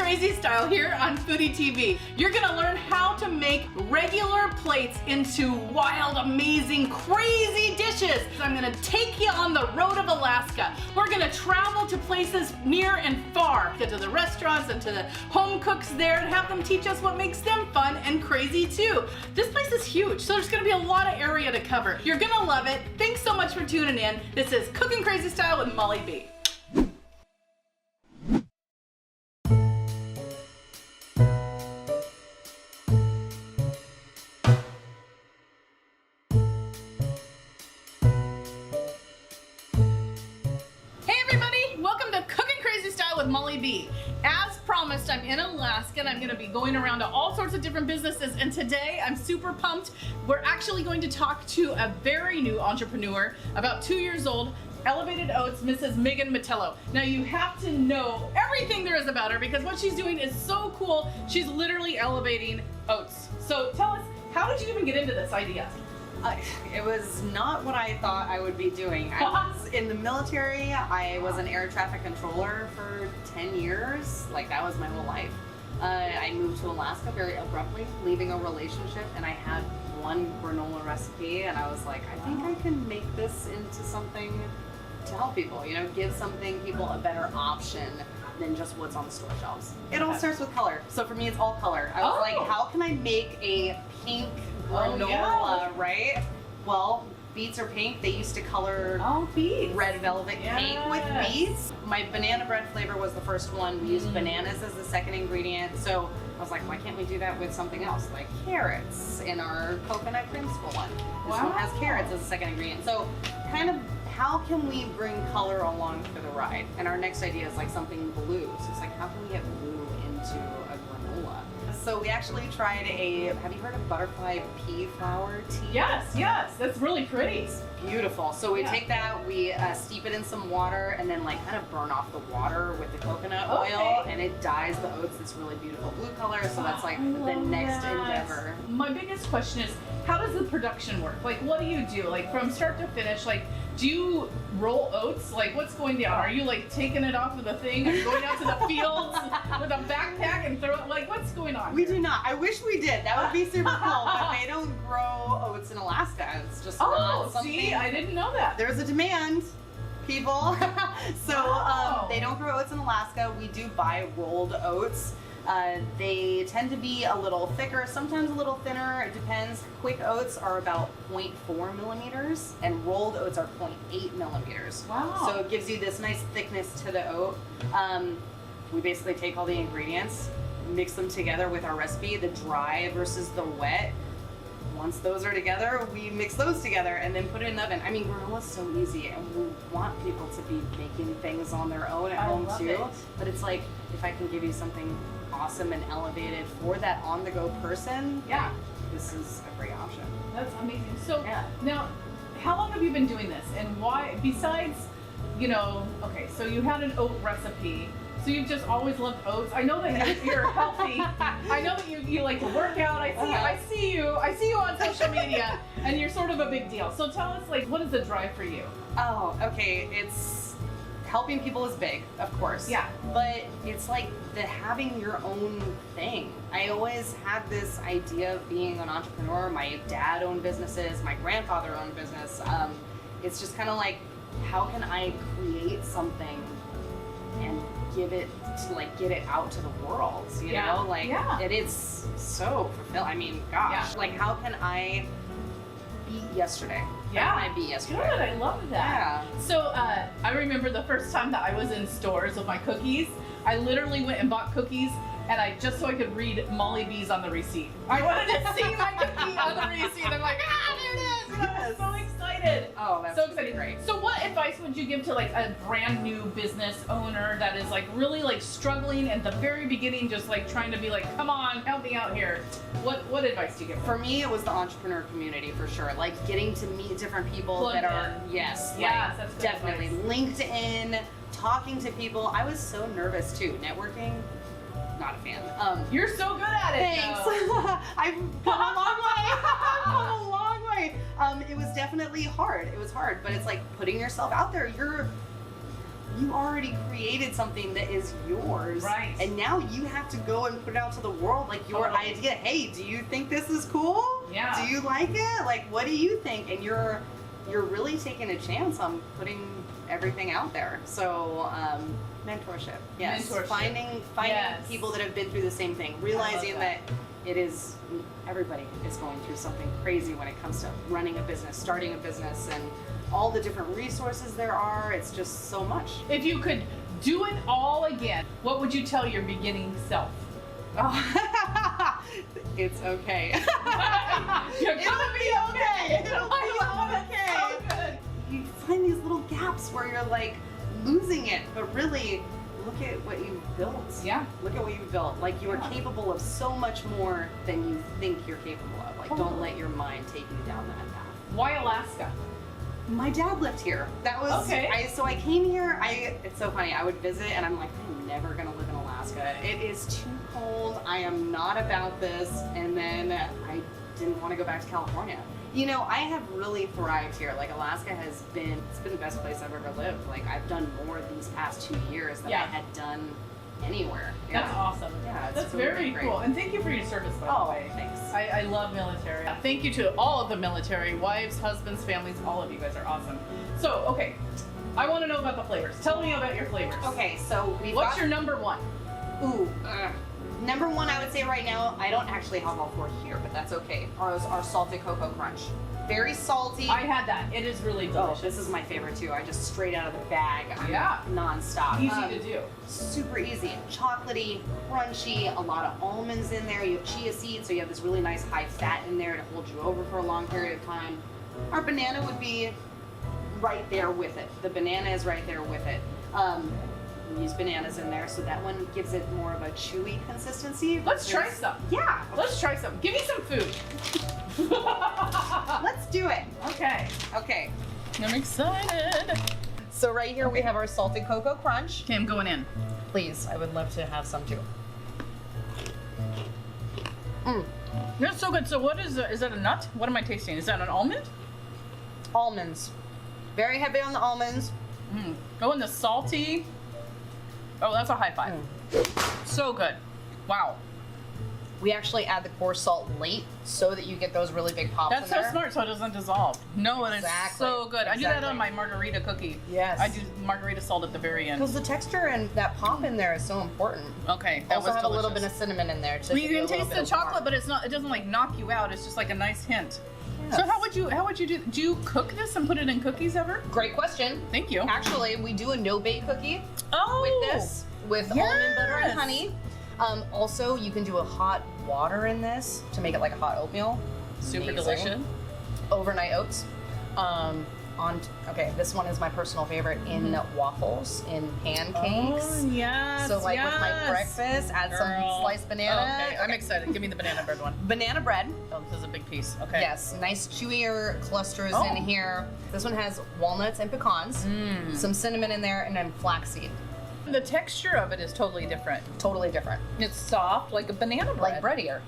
Crazy Style here on Foodie TV. You're gonna learn how to make regular plates into wild, amazing, crazy dishes. I'm gonna take you on the road of Alaska. We're gonna travel to places near and far, get to the restaurants and to the home cooks there and have them teach us what makes them fun and crazy too. This place is huge, so there's gonna be a lot of area to cover. You're gonna love it. Thanks so much for tuning in. This is Cooking Crazy Style with Molly B. Molly B. As promised, I'm in Alaska and I'm going to be going around to all sorts of different businesses, and today I'm super pumped. We're actually going to talk to a very new entrepreneur, about 2 years old, Elevated Oats, Mrs. Megan Militello. Now you have to know everything there is about her because what she's doing is so cool. She's literally elevating oats. So tell us, how did you even get into this idea? It was not what I thought I would be doing. I was in the military. I was an air traffic controller for 10 years. Like, that was my whole life. I moved to Alaska very abruptly, leaving a relationship, and I had one granola recipe, and I was like, I think I can make this into something to help people, you know, give people a better option than just what's on the store shelves. It all starts with color. So for me, it's all color. I was like, how can I make a pink granola, right? Well, beets are pink. They used to color beets. Red velvet cake with beets. My banana bread flavor was the first one. We used bananas as the second ingredient. So I was like, why can't we do that with something else? Like carrots in our coconut creamsicle one. This one has carrots as a second ingredient. So kind of, how can we bring color along for the ride? And our next idea is like something blue. So it's like, how can we get blue into a granola? So we actually tried have you heard of butterfly pea flower tea? Yes, that's really pretty. It's beautiful. So we take that, we steep it in some water, and then like kind of burn off the water with the coconut oil, and it dyes the oats this really beautiful blue color. So that's like the next endeavor. My biggest question is, how does the production work? Like, what do you do? Like, from start to finish, like, do you roll oats? Like, what's going down? Are you like taking it off of the thing and going out to the fields with a backpack and throw it? Like, what's going on? We do not. I wish we did. That would be super cool. But they don't grow oats in Alaska. It's just not something. See, I didn't know that. There's a demand, people. So they don't grow oats in Alaska. We do buy rolled oats. They tend to be a little thicker, sometimes a little thinner. It depends. Quick oats are about 0.4 millimeters, and rolled oats are 0.8 millimeters. Wow. So it gives you this nice thickness to the oat. We basically take all the ingredients, mix them together with our recipe, the dry versus the wet. Once those are together, we mix those together and then put it in the oven. I mean, granola's so easy, and we want people to be making things on their own at home too. But it's like, if I can give you something awesome and elevated for that on-the-go person, this is a great option. That's amazing. So now, how long have you been doing this, and why? Besides, you know, okay, so you had an oat recipe. So you've just always loved oats. I know that you're healthy. I know that you like to work out. I see you on social media, and you're sort of a big deal. So tell us, like, what is the drive for you? Oh, okay. It's helping people is big, of course. Yeah. But it's like having your own thing. I always had this idea of being an entrepreneur. My dad owned businesses. My grandfather owned business. It's just kind of like, how can I create something and get it out to the world, you know? Like, it is so fulfilling. I mean, gosh, like, how can I beat yesterday? How can I beat yesterday? Good, I love that. Yeah. So I remember the first time that I was in stores with my cookies, I literally went and bought cookies, and just so I could read Molly B's on the receipt. I wanted to see my cookie on the receipt. I'm like, there it is! And I was so excited. Oh, that's so excited. Great. So what advice would you give to like a brand new business owner that is like really like struggling at the very beginning, just like trying to be like, come on, help me out here? What advice do you give? For me, it was the entrepreneur community for sure. Like getting to meet different people that are, that's definitely advice. LinkedIn, talking to people. I was so nervous too. Networking, not a fan. You're so good at it. Thanks. I've come a long way. Come a long way. It was definitely hard. It was hard, but it's like putting yourself out there. you already created something that is yours. Right. And now you have to go and put it out to the world, like your idea. Hey, do you think this is cool? Yeah. Do you like it? Like, what do you think? And you're really taking a chance on putting everything out there. So, mentorship. Yes. Mentorship. Finding people that have been through the same thing. Realizing that it is, everybody is going through something crazy when it comes to running a business, starting a business, and all the different resources there are. It's just so much. If you could do it all again, what would you tell your beginning self? Oh. It's okay. You're gonna be okay. It'll be okay. So good. You find these little gaps where you're like losing it, but really look at what you've built. Yeah. Look at what you've built. Like, you are capable of so much more than you think you're capable of. Like, don't let your mind take you down that path. Why Alaska? My dad lived here. That was so I came here. It's so funny. I would visit and I'm like, I'm never gonna live in Alaska. It is too cold. I am not about this. And then I didn't want to go back to California. You know, I have really thrived here. Like, Alaska it's been the best place I've ever lived. Like, I've done more these past 2 years than I had done anywhere. That's awesome. Yeah, that's really very great. cool. And thank you for your service, by the way. Thanks. I love military. Thank you to all of the military, wives, husbands, families, all of you guys are awesome. So, okay, I want to know about the flavors. Tell me about your flavors. Okay, so what's your number one? Number one, I would say right now, I don't actually have all four here, but that's okay. Our salted cocoa crunch. Very salty. I had that. It is really delicious. Oh, this is my favorite too. I just straight out of the bag. Non-stop. Easy to do. Super easy. Chocolatey, crunchy, a lot of almonds in there. You have chia seeds, so you have this really nice high fat in there to hold you over for a long period of time. Our banana would be right there with it. The banana is right there with it. We use bananas in there, so that one gives it more of a chewy consistency. Let's try some. Yeah. Let's try some. Give me some food. Let's do it. Okay. Okay. I'm excited. So right here we have our salted cocoa crunch. Okay, I'm going in. Please, I would love to have some too. That's so good. So what is that a nut? What am I tasting? Is that an almond? Almonds. Very heavy on the almonds. Oh, and the salty. Oh, that's a high five. So good. Wow. We actually add the coarse salt late so that you get those really big pops. That's so smart, so it doesn't dissolve. No, and it's so good. I do that on my margarita cookie. Yes. I do margarita salt at the very end. Because the texture and that pop in there is so important. Okay, that also was have delicious. a little bit of cinnamon in there too. Well, you can taste the chocolate, but it's not. It doesn't like knock you out. It's just like a nice hint. Yes. So how would you do you cook this and put it in cookies ever? Great question. Thank you. Actually, we do a no-bake cookie with this, with almond butter and honey. Also, you can do a hot water in this to make it like a hot oatmeal. Super delicious. Overnight oats. This one is my personal favorite in waffles, in pancakes. Oh, yes. So like with my breakfast, add some sliced banana. Okay, I'm excited. Give me the banana bread one. Banana bread. Oh, this is a big piece. Okay. Yes, nice chewier clusters in here. This one has walnuts and pecans, some cinnamon in there, and then flaxseed. The texture of it is totally different. Totally different. It's soft, like a banana bread. Like breadier.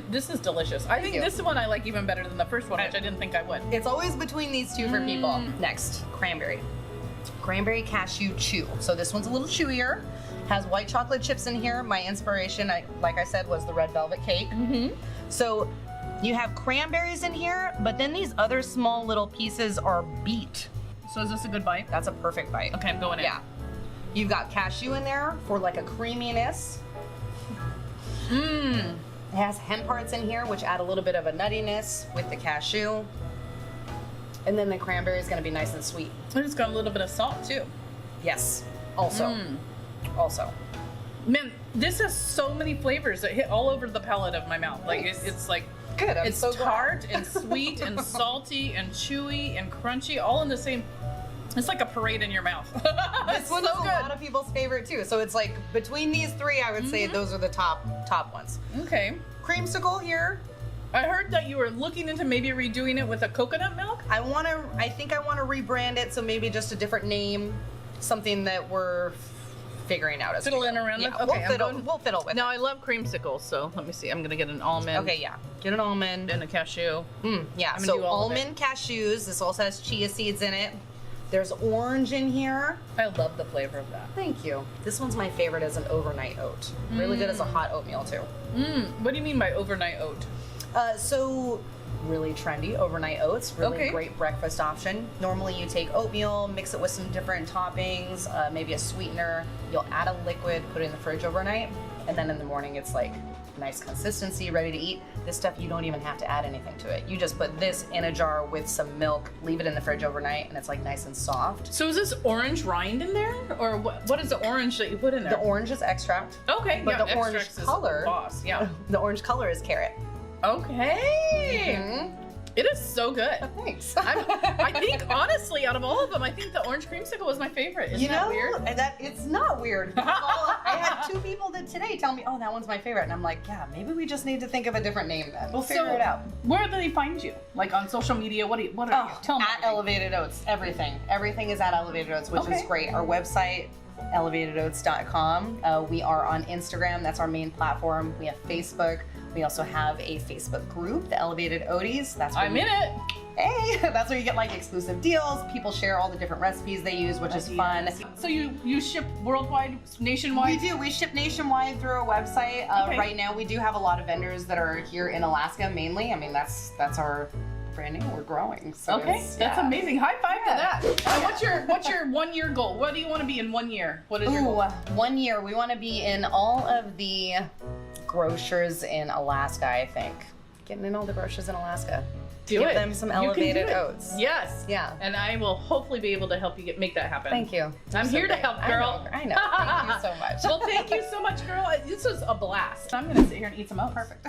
This is delicious. I think this one I like even better than the first one, which I didn't think I would. It's always between these two for people. Next, cranberry. Cranberry cashew chew. So this one's a little chewier. Has white chocolate chips in here. My inspiration, like I said, was the red velvet cake. So you have cranberries in here, but then these other small little pieces are beet. So is this a good bite? That's a perfect bite. Okay, I'm going in. Yeah. You've got cashew in there for like a creaminess. It has hemp hearts in here, which add a little bit of a nuttiness with the cashew. And then the cranberry is going to be nice and sweet. And it's got a little bit of salt too. Yes. Also. Man, this has so many flavors that hit all over the palate of my mouth. Like it's like good. It's so tart and sweet and salty and chewy and crunchy, all in the same. It's like a parade in your mouth. This one is a lot of people's favorite too. So it's like between these three, I would say those are the top ones. Okay. Creamsicle here. I heard that you were looking into maybe redoing it with a coconut milk. I think I want to rebrand it, so maybe just a different name, something that we're figuring out as Fiddling around with? Okay, we'll fiddle with it. Now I love creamsicles, so let me see. I'm gonna get an almond. Okay, yeah. Get an almond and a cashew. Yeah. So almond, cashews. This also has chia seeds in it. There's orange in here. I love the flavor of that. Thank you. This one's my favorite as an overnight oat. Really good as a hot oatmeal too. What do you mean by overnight oat? So really trendy overnight oats, really great breakfast option. Normally you take oatmeal, mix it with some different toppings, maybe a sweetener. You'll add a liquid, put it in the fridge overnight, and then in the morning it's like nice consistency, ready to eat. This stuff, you don't even have to add anything to it. You just put this in a jar with some milk, leave it in the fridge overnight, and it's like nice and soft. So is this orange rind in there? Or what is the orange that you put in there? The orange is extract. Okay, But the orange color, the orange color is carrot. Okay. It is so good. Thanks. I think, honestly, out of all of them, I think the orange creamsicle was my favorite. Isn't that weird? It's not weird. I had 2 people that today tell me, oh, that one's my favorite. And I'm like, yeah, maybe we just need to think of a different name then. We'll figure it out. Where do they find you? Like on social media? What are you? Tell me. At Elevated Oats. Everything. Everything is at Elevated Oats, which is great. Our website, elevatedoats.com. We are on Instagram. That's our main platform. We have Facebook. We also have a Facebook group, the Elevated Oaties. That's where I'm in it. Hey, that's where you get like exclusive deals. People share all the different recipes they use, which is fun. So you ship worldwide, nationwide? We do. We ship nationwide through our website. Right now, we do have a lot of vendors that are here in Alaska mainly. I mean, that's our branding. We're growing. So that's amazing. High five to that. And what's your 1 year goal? What do you want to be in 1 year? What is your goal? 1 year. We want to be in all of the grocers in Alaska, I think. Getting in all the grocers in Alaska. Give them some Elevated Oats. Yes. Yeah. And I will hopefully be able to help you make that happen. Thank you. I'm here to help, girl. I know. Thank you so much. Well, thank you so much, girl. This was a blast. I'm going to sit here and eat some oats. Perfect.